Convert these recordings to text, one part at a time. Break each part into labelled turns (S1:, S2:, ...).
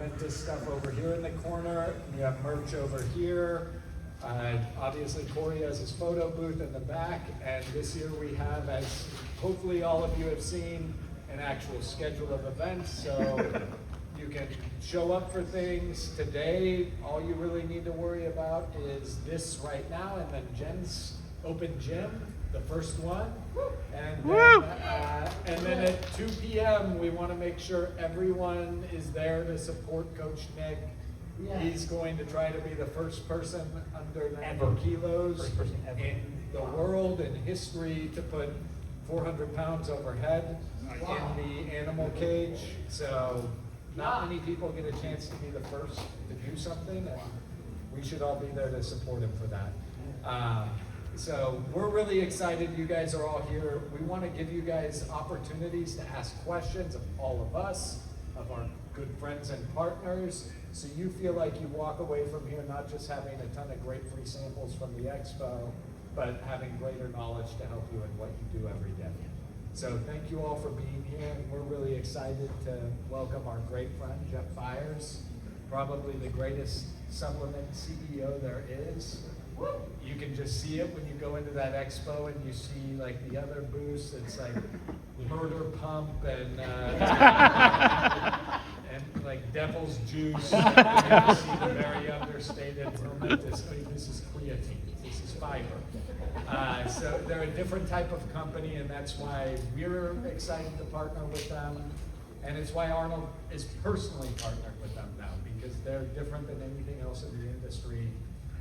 S1: Momentous stuff over here in the corner. We have merch over here. Obviously, Corey has his photo booth in the back, and this year we have, as hopefully all of you have seen, an actual schedule of events, so you can show up for things. Today, all you really need to worry about is this right now, and then Jen's open gym, the first one, and then at 2 p.m. we want to make sure everyone is there to support Coach Nick. Yeah. He's going to try to be the first person under 90 kilos in the world and history to put 400 pounds overhead in the animal cage. So not many people get a chance to be the first to do something, and we should all be there to support him for that. So we're really excited you guys are all here. We want to give you guys opportunities to ask questions of all of us, of our good friends and partners, so you feel like you walk away from here not just having a ton of great free samples from the expo, but having greater knowledge to help you in what you do every day. So thank you all for being here, and we're really excited to welcome our great friend, Jeff Byers, probably the greatest supplement CEO there is. You can just see it when you go into that expo and you see like the other booths. It's like Murder Pump and like Devil's Juice. And you see the very understated Momentous. This is creatine. This is fiber. So they're a different type of company, and that's why we're excited to partner with them. And it's why Arnold is personally partnered with them now, because they're different than anything else in the industry.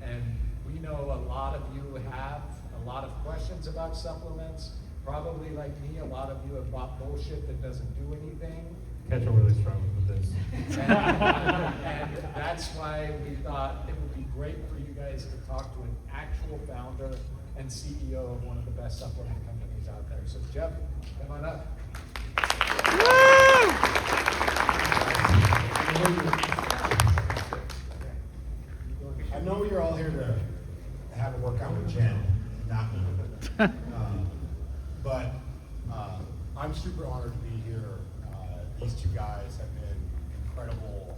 S1: And we know a lot of you have a lot of questions about supplements. Probably like me, a lot of you have bought bullshit that doesn't do anything.
S2: Ketchel really struggled with this.
S1: And that's why we thought it would be great for you guys to talk to an actual founder and CEO of one of the best supplement companies out there. So Jeff, come on up.
S3: I know you're all here to have a workout with Jen, not me. But I'm super honored to be here. These two guys have been incredible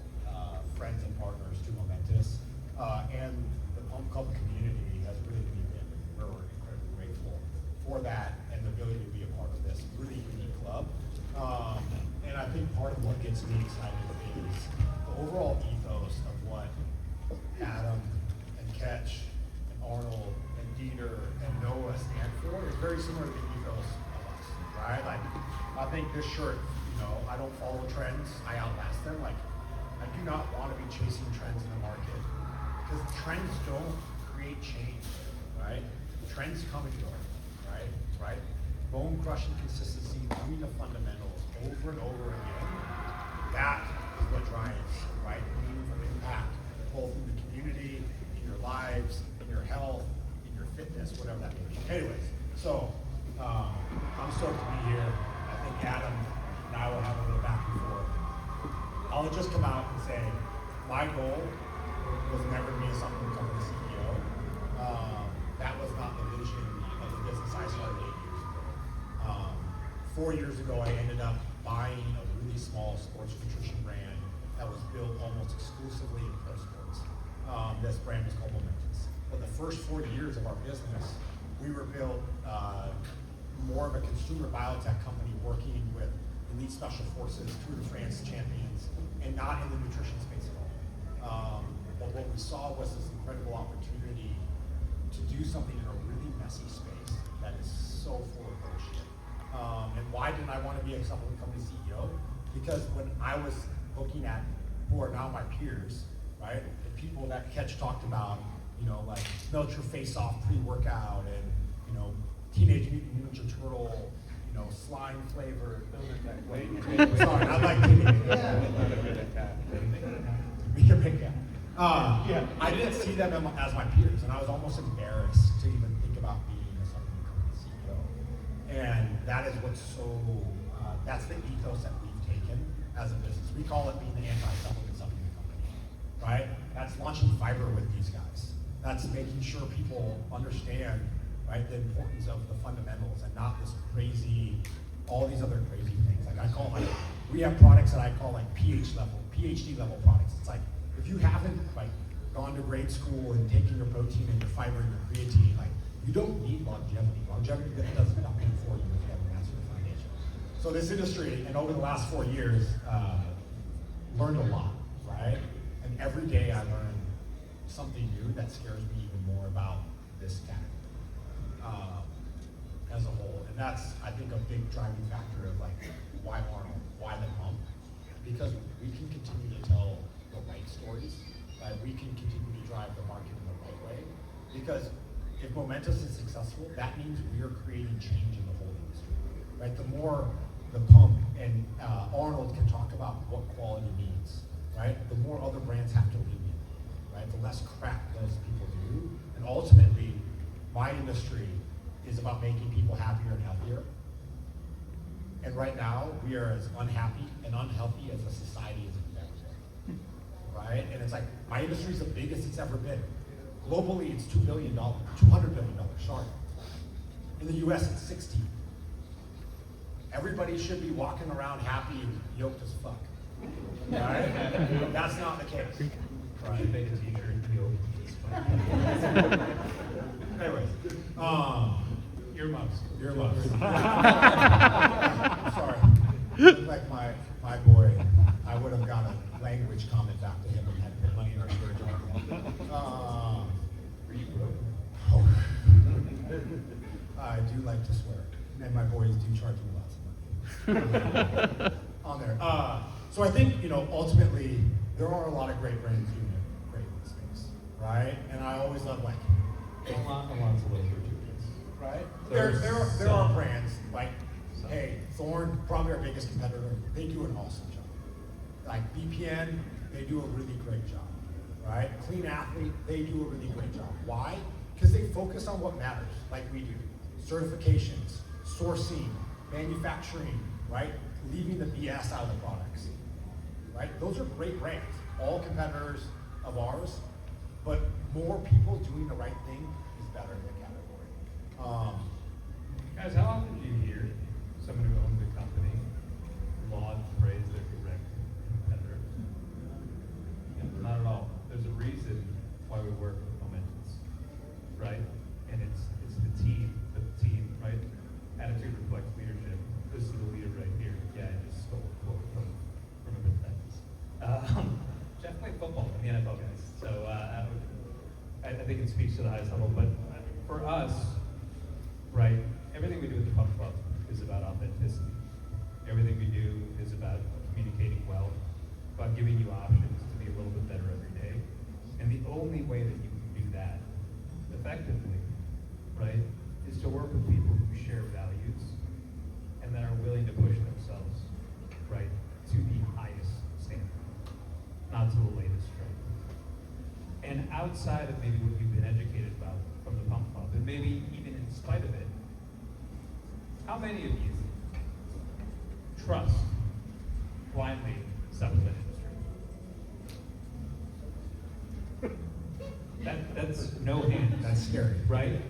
S3: friends and partners to Momentous. And the Pump Club community has really been, we're incredibly grateful for that and the ability to be a part of this really unique club. And I think part of what gets me excited is the overall ethos of what Adam and Ketch and Arnold and Dieter and Noah stand for is very similar to the ethos of us, right? Like, I think this shirt, you know, I don't follow trends, I outlast them. Like, I do not want to be chasing trends in the market, because trends don't create change, right? Trends come and go, right? Bone crushing consistency, doing the fundamentals over and over again, that is what drives, right? Meaningful impact, both in the community, in your lives, in your health, in your fitness, whatever that may be. Anyways, so I'm stoked to be here. I think Adam and I will have a little back and forth. I'll just come out and say, my goal was never to be a supplement company CEO. That was not the vision of the business I started 8 years ago. 4 years ago, I ended up buying a really small sports nutrition brand that was built almost exclusively in pro sports. This brand was called Momentous. But the first 4 years of our business, we were built more of a consumer biotech company working with elite special forces, Tour de France champions, and not in the nutrition space at all. But what we saw was this incredible opportunity to do something in a really messy space that is so full of bullshit. And why didn't I want to be a supplement company CEO? Because when I was looking at who are now my peers, right, the people that Ketch talked about, you know, like melt your face off pre-workout and, you know, Teenage Mutant Ninja Turtle, you know, slime flavored. Sorry, I like we can pick that. I didn't see them as my peers, and I was almost embarrassed to even think about being a supplement company CEO. And that is what's so, that's the ethos that we've taken as a business. We call it being the anti-supplement company, right? That's launching fiber with these guys. That's making sure people understand, right, the importance of the fundamentals and not this crazy, all these other crazy things. Like I call, like, we have products that I call like pH level, PhD level products. It's like, if you haven't like gone to grade school and taken your protein and your fiber and your creatine, like you don't need longevity. Longevity does nothing for you if you haven't mastered the foundation. So this industry, and over the last 4 years, learned a lot, right? And every day I learn something new that scares me even more about this category as a whole. And that's, I think, a big driving factor of like, why Arnold, why the pump? Because we can continue to tell the right stories, right? We can continue to drive the market in the right way. Because if Momentous is successful, that means we are creating change in the whole industry, right? The more the pump and Arnold can talk about what quality means, right? The more other brands have to lean in, right? The less crap those people do. And ultimately, my industry is about making people happier and healthier. And right now, we are as unhappy and unhealthy as a society as we've ever been, right? And it's like, my industry is the biggest it's ever been. Globally, it's $200 billion, sorry. In the US, it's 60. Everybody should be walking around happy and yoked as fuck, right? That's not the case.
S2: Right. Should make a t-shirt, yoked as fuck.
S3: Anyways,
S2: Earmuffs.
S3: Sorry. Like my boy, I would have got a language comment back to him and had to put money in our storage account.
S2: Were you broke?
S3: Oh. I do like to swear, and my boys do charge me lots of money on there. So I think, ultimately, there are a lot of great brands doing it great in this space, right? And I always love like,
S2: A lot to look for too.
S3: right?
S2: There's
S3: There are
S2: some.
S3: brands like, hey, Thorne, probably our biggest competitor, they do an awesome job. Like BPN, they do a really great job, right? Clean Athlete, they do a really great job. Why? Because they focus on what matters, like we do. Certifications, sourcing, manufacturing, right? Leaving the BS out of the products, right? Those are great brands, all competitors of ours, but more people doing the right thing is better in the category.
S2: Guys, how often do you hear someone who owns a company laud and praise their direct competitor? Yeah, not at all. There's a reason why we work with Momentous, right? And it's the team, right? Attitude reflects leadership. This is the leader right here. Yeah, I just stole a quote from a bit Jeff played football in the NFL, guys. So I think it speaks to the highest level. But for us, right, everything we do at the Pump Club is about authenticity. Everything we do is about communicating well, about giving you options to be a little bit better every day. And the only way that you can do that effectively, right, is to work with people who share values and that are willing to push themselves, right, to the highest standard, not to the latest trend. And outside of maybe what you've been educated about from the Pump Club, and maybe even in spite of it, how many of you trust blindly supplement industry? That's no hands.
S3: That's scary.
S2: Right?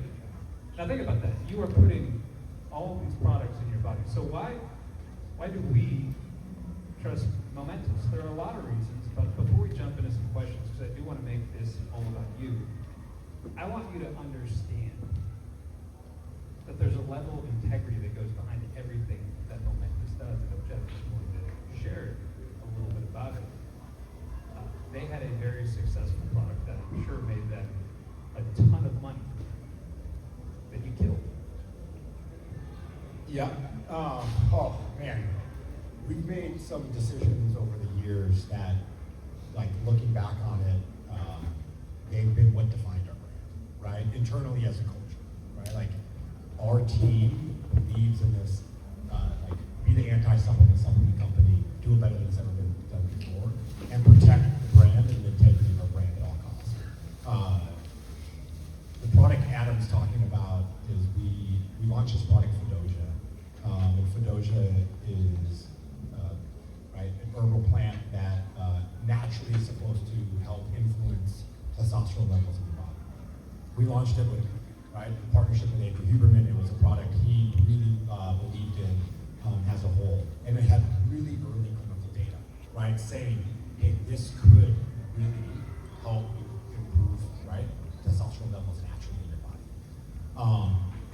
S2: Now think about that. You are putting all of these products in your body. So why do we trust Momentous? There are a lot of reasons, but before we jump into some questions, because I do want to make this all about you, I want you to understand that there's a level of integrity that goes behind everything that Momentous does. And Jeff just wanted to share a little bit about it. They had a very successful product that I'm sure made them a ton of money that you killed.
S3: Yeah. Oh man, we've made some decisions over the years that, like looking back on it, they've been what defined our brand, right? Internally as a culture, right? Like our team believes in this, like be the anti-supplement company, do it better than it's ever been done before, and protect the brand and the integrity of our brand at all costs. The product Adam's talking about is we launched this product Fedosia. And Fedosia is right, an herbal plant that naturally is supposed to help influence testosterone levels in the body. We launched it with, right, in partnership with Andrew Huberman. It was a product he really believed in as a whole. And it had really early clinical data, right, saying hey, this could really help improve, right, testosterone levels naturally in your body.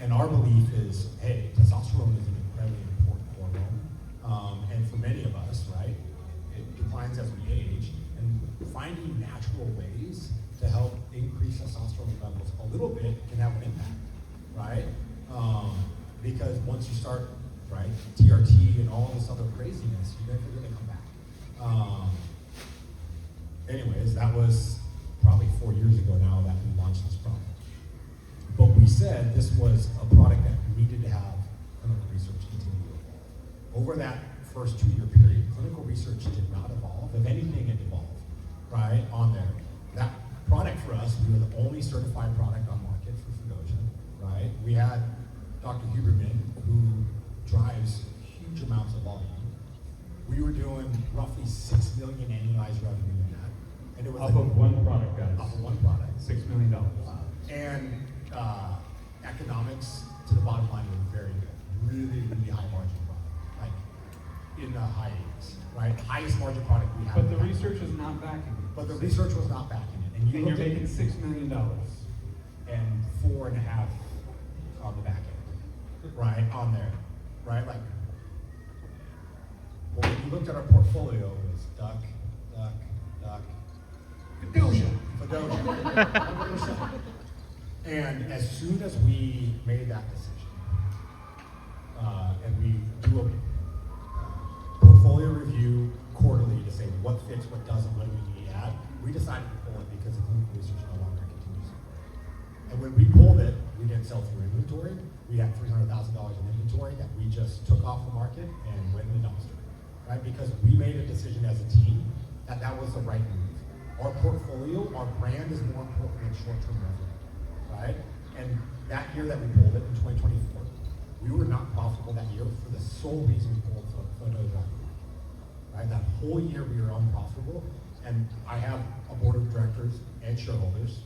S3: And our belief is, hey, testosterone is an incredibly important hormone, and for many of us, right, it declines as we age, and finding natural ways to help increase testosterone levels a little bit can have an impact, right? Because once you start, right, TRT and all this other craziness, you're never gonna come back. Anyways, that was probably 4 years ago now that we launched this product. But we said this was a product that needed to have clinical research continue to evolve. Over that first 2-year period, clinical research did not evolve. If anything, it evolved, right, on there. That product for us, we were the only certified product on market for Fugosia, right? We had Dr. Huberman, who drives huge amounts of volume. We were doing roughly $6 million annualized revenue in that. And it was
S2: Off of one product, guys.
S3: Off of one product.
S2: $6 million.
S3: And economics to the bottom line were very good. Really, really high margin product. Like in the high 80s, right? Highest margin product we have.
S2: But the research is not backing it.
S3: But the research was not backing it. And
S2: And you're making $6 million.
S3: and 4.5 on the back end, right, on there, right, like, well, when you looked at our portfolio, it was duck,
S2: Fugosia.
S3: And as soon as we made that decision, and we do a portfolio review quarterly to say what fits, what doesn't, what do we need to add, we decided to pull it because the clinical research no longer continues. And when we pulled it, we didn't sell through inventory. We had $300,000 in inventory that we just took off the market and went in the dumpster, right? Because we made a decision as a team that that was the right move. Our portfolio, our brand is more important than short-term revenue, right? And that year that we pulled it in 2024, we were not profitable that year for the sole reason we pulled Fugosia, right? That whole year we were unprofitable, and I have a board of directors and shareholders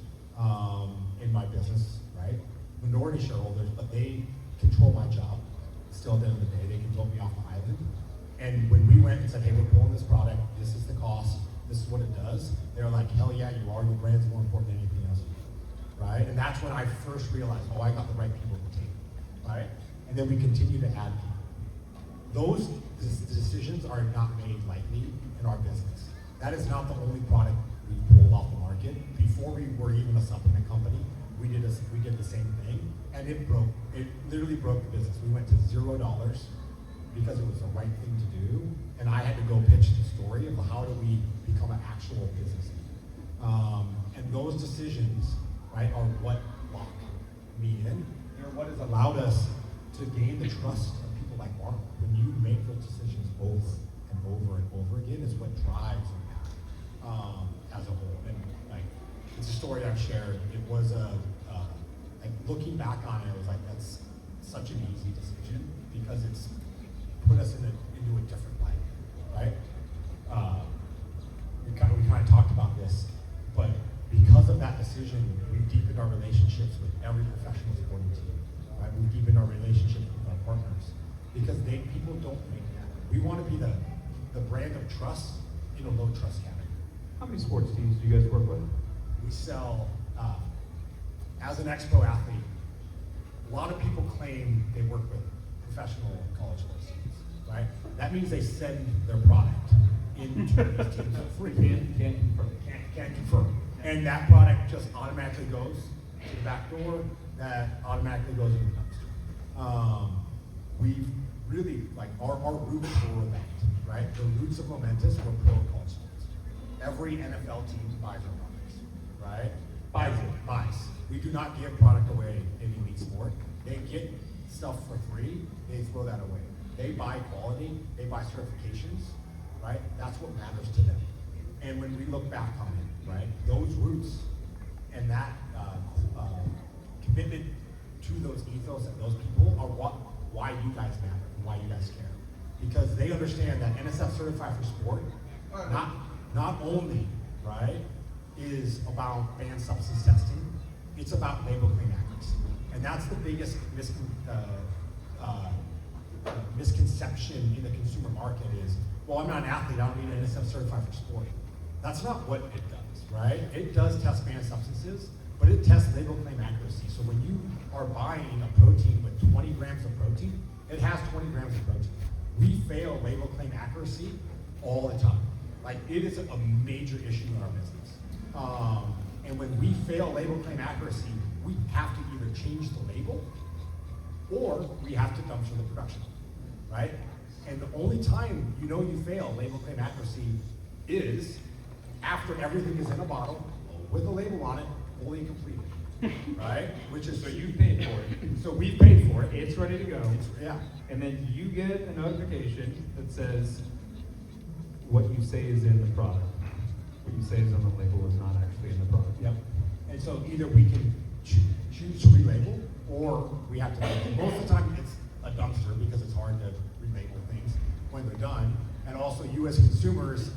S3: in my business, right? Minority shareholders, but they control my job. Still at the end of the day, they can vote me off the island. And when we went and said, hey, we're pulling this product, this is the cost, this is what it does, they're like, hell yeah, you are. Your brand's more important than anything else, right? And that's when I first realized, oh, I got the right people to take, right? And then we continue to add people. Those decisions are not made lightly in our business. That is not the only product we pulled off the market. Before we were even a supplement company, we did the same thing, and it literally broke the business. We went to $0 because it was the right thing to do, and I had to go pitch the story of how do we become an actual business. And those decisions, right, are what locked me in. They're what has allowed us to gain the trust of people like Mark. When you make those decisions over and over and over again, is what drives impact as a whole. And like, it's a story I've shared. It was like looking back on it, I was like, that's such an easy decision because it's put us into a different light, right? We kind of talked about this, but because of that decision, we've deepened our relationships with every professional sporting team, right? We've deepened our relationships with our partners because people don't make that. We want to be the brand of trust in a low trust category.
S2: How many sports teams do you guys work with?
S3: We sell, as an expo athlete, a lot of people claim they work with professional college sports teams, right? That means they send their product into these teams for free.
S2: Can't confirm.
S3: Can't confirm. And that product just automatically goes to the back door, that automatically goes in the dumpster. We've really, like, our roots were that, right? The roots of Momentous were pro college sports. Every NFL team buys our products, right? Buys. We do not give product away in elite sport. They get stuff for free, they throw that away. They buy quality, they buy certifications, right? That's what matters to them. And when we look back on it, right, those roots and that commitment to those ethos and those people are why you guys matter and why you guys care. Because they understand that NSF Certified for Sport, not only, right, is about banned substance testing, it's about label claim accuracy. And that's the biggest misconception in the consumer market is, well, I'm not an athlete, I don't need an NSF Certified for Sport. That's not what it does, right? It does test banned substances, but it tests label claim accuracy. So when you are buying a protein with 20 grams of protein, it has 20 grams of protein. We fail label claim accuracy all the time. Like, it is a major issue in our business. And when we fail label claim accuracy, we have to either change the label or we have to dumpster the production, right? And the only time you know you fail label claim accuracy is after everything is in a bottle with a label on it, fully completed, right? Which is,
S2: So you paid for it.
S3: so we've paid for it.
S2: It's ready to go.
S3: Yeah.
S2: And then you get a notification that says what you say is in the product. What you say is on the label is not actually in the product.
S3: Yep. And so either we can choose to relabel, or we have to, most of the time it's a dumpster because it's hard to relabel things when they're done. And also you as consumers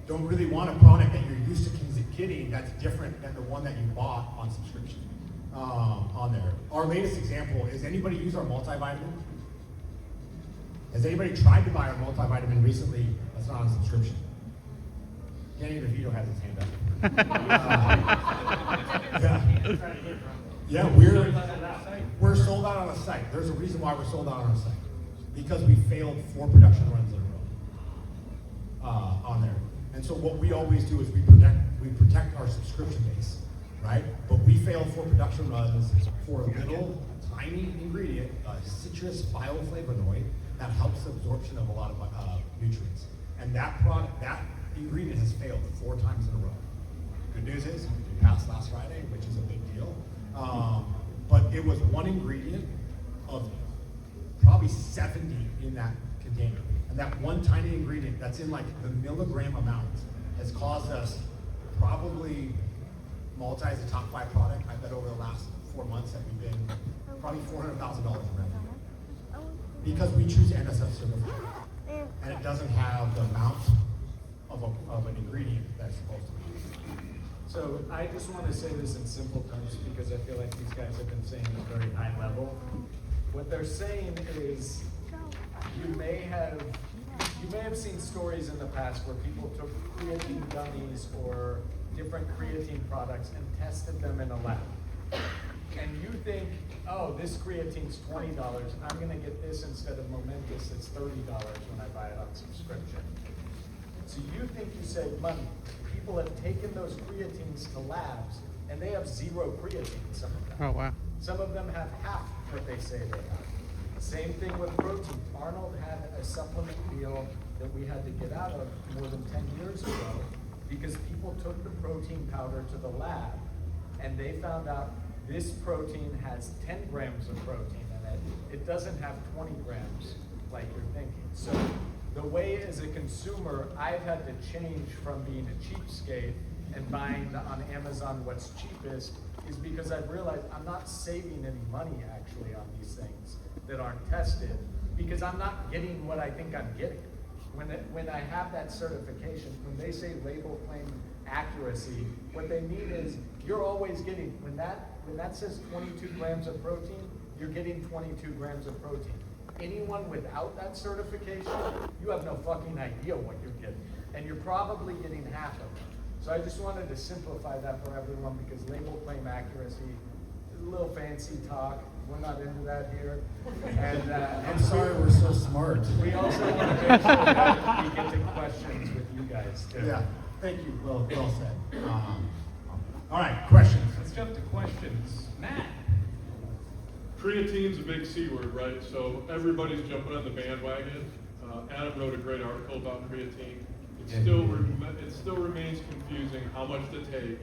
S3: don't really want a product that you're used to getting that's different than the one that you bought on subscription on there. Our latest example is, anybody use our multivitamin? Has anybody tried to buy our multivitamin recently that's not on subscription? Danny DeVito has his hand up. Yeah, we're sold out on a site. There's a reason why we're sold out on a site. Because we failed 4 production runs in a row on there. And so what we always do is we protect our subscription base, right? But we fail 4 production runs for a little tiny ingredient, a citrus bioflavonoid that helps absorption of a lot of nutrients. And that ingredient has failed 4 times in a row. Good news is we passed last Friday, which is a big deal. But it was one ingredient of probably 70 in that container. And that one tiny ingredient that's in like the milligram amount has caused us probably, Multi is the top 5 product, I bet over the last 4 months that we've been probably $400,000 in revenue. Because we choose NSF certified. And it doesn't have the amount of an ingredient that's supposed to be.
S1: So I just want to say this in simple terms because I feel like these guys have been saying at a very high level. What they're saying is you may have seen stories in the past where people took creatine gummies or different creatine products and tested them in a lab. And you think, oh, this creatine's $20, I'm gonna get this instead of Momentous, it's $30 when I buy it on subscription. So you think you save money. People have taken those creatines to labs and they have 0 creatine, some of them.
S4: Oh, wow.
S1: Some of them have half what they say they have. Same thing with protein. Arnold had a supplement deal that we had to get out of more than 10 years ago because people took the protein powder to the lab and they found out this protein has 10 grams of protein in it. It doesn't have 20 grams like you're thinking. So the way as a consumer, I've had to change from being a cheapskate and buying on Amazon what's cheapest is because I've realized I'm not saving any money actually on these things that aren't tested because I'm not getting what I think I'm getting. When I have that certification, when they say label claim accuracy, what they mean is you're always getting, when that says 22 grams of protein, you're getting 22 grams of protein. Anyone without that certification, you have no fucking idea what you're getting. And you're probably getting half of it. So I just wanted to simplify that for everyone because label claim accuracy is a little fancy talk. We're not into that here. And
S3: I'm sorry we're so smart.
S1: we also want to make sure that we get to questions with you guys too.
S3: Yeah, thank you, well said. All right, questions.
S2: Let's jump to questions. Matt.
S5: Creatine's a big C word, right? So everybody's jumping on the bandwagon. Adam wrote a great article about creatine. It still remains confusing how much to take,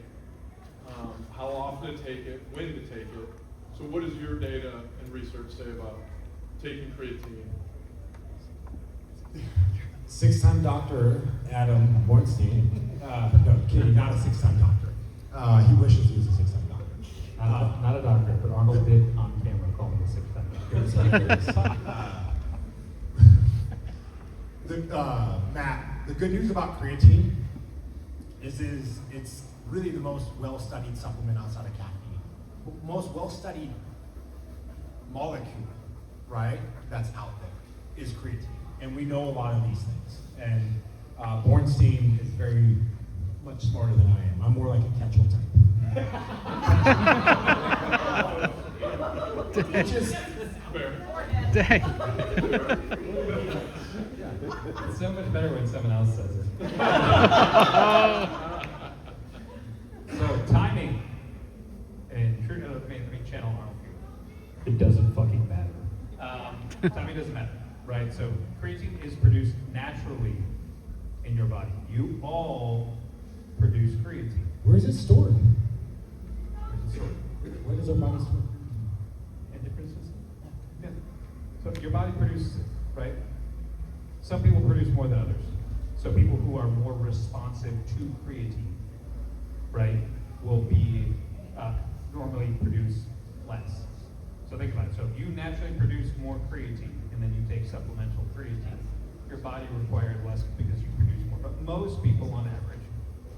S5: how often to take it, when to take it. So what does your data and research say about taking creatine?
S3: 6-time doctor Adam Bornstein. No, kidding, not a 6-time doctor. He wishes he was a 6-time doctor.
S2: Not a doctor, but Arnold did on camera call me a 6-time doctor.
S3: Matt, the good news about creatine is it's really the most well-studied supplement outside of caffeine. Most well-studied molecule, right, that's out there is creatine. And we know a lot of these things. And Bornstein is very much smarter than I am. I'm more like a catch-all type. Which is
S5: Fair.
S4: Dang.
S2: It's so much better when someone else says it. So timing and true. Let me channel Arnold here. It doesn't fucking matter. Timing doesn't matter, right? So creatine is produced naturally in your body. You all produce creatine.
S3: where is it stored?
S2: Where's it stored?
S3: Where does our body store?
S2: In different systems. Yeah. So your body produces it, right? Some people produce more than others. So people who are more responsive to creatine, right, will be normally produce less. So think about it. So if you naturally produce more creatine and then you take supplemental creatine, your body requires less because you produce more. But most people on average,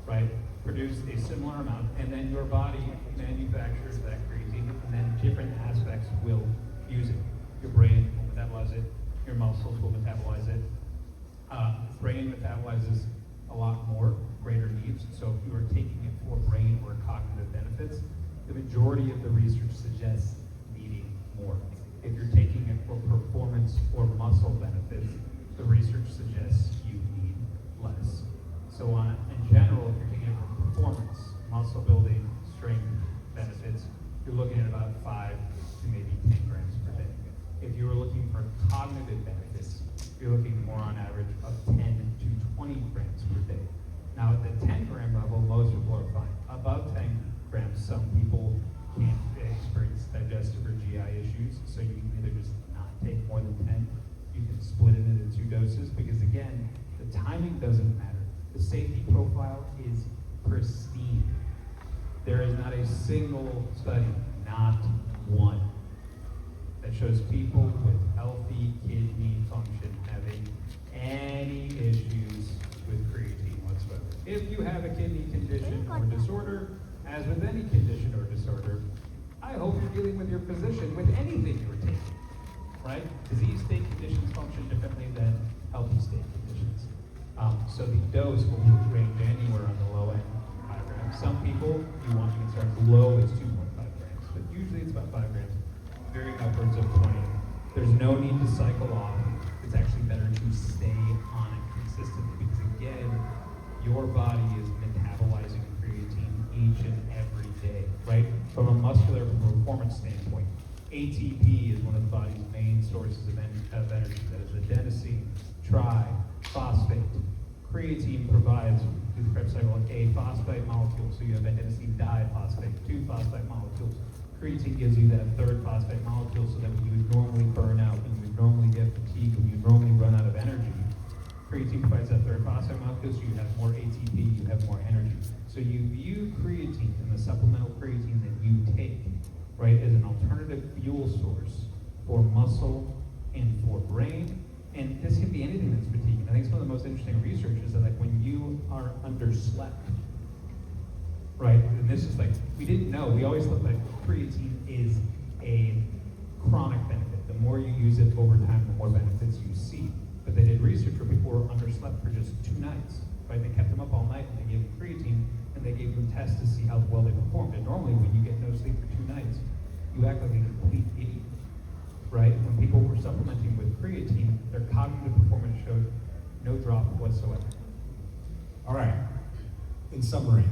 S2: right, produce a similar amount, and then your body manufactures that creatine, and then different aspects will use it. Your brain will metabolize it, your muscles will metabolize it. Brain metabolizes a lot more, greater needs. So if you are taking it for brain or cognitive benefits, the majority of the research suggests needing more. If you're taking it for performance or muscle benefits, the research suggests you need less. So in general, if you're taking it for performance, muscle building, strength benefits, you're looking at about 5 to maybe 10 grams per day. If you were looking for cognitive benefits, you're looking more on average of 10 to 20 grams per day. Now at the 10-gram level, most people are fine. Above 10 grams, some people can't experience digestive or GI issues, so you can either just not take more than 10. You can split it into 2 doses, because again, the timing doesn't matter. The safety profile is pristine. There is not a single study, not one, that shows people with healthy kidney function having any issues with creatine whatsoever. If you have a kidney condition or disorder, as with any condition or disorder, I hope you're dealing with your physician with anything you're taking, right? Disease state conditions function differently than healthy state conditions. So the dose will range anywhere on the low end, 5 grams. Some people, you can start as low as 2.5 grams, but usually it's about 5 grams, varying upwards of 20. There's no need to cycle off. It's actually better to stay on it consistently, because again, your body is metabolizing creatine each and every day, right? From a muscular performance standpoint, ATP is one of the body's main sources of energy. That is adenosine, triphosphate. Creatine provides, through the Krebs cycle, a phosphate molecule, so you have adenosine diphosphate, 2 phosphate molecules. Creatine gives you that 3rd phosphate molecule, so that when you would normally burn out, when you would normally get fatigued, when you normally run out of energy, creatine provides that 3rd phosphate molecule, so you have more ATP, you have more energy. So you view creatine and the supplemental creatine that you take, right, as an alternative fuel source for muscle and for brain. And this can be anything that's fatiguing. I think some of the most interesting research is that, like, when you are underslept, right, and this is like, we didn't know, we always thought that creatine is a chronic benefit. The more you use it over time, the more benefits you see. But they did research where people were underslept for just 2 nights, right? They kept them up all night and they gave them creatine, and they gave them tests to see how well they performed. And normally when you get no sleep for 2 nights, you act like a complete idiot, right? When people were supplementing with creatine, their cognitive performance showed no drop whatsoever.
S3: All right, in summary,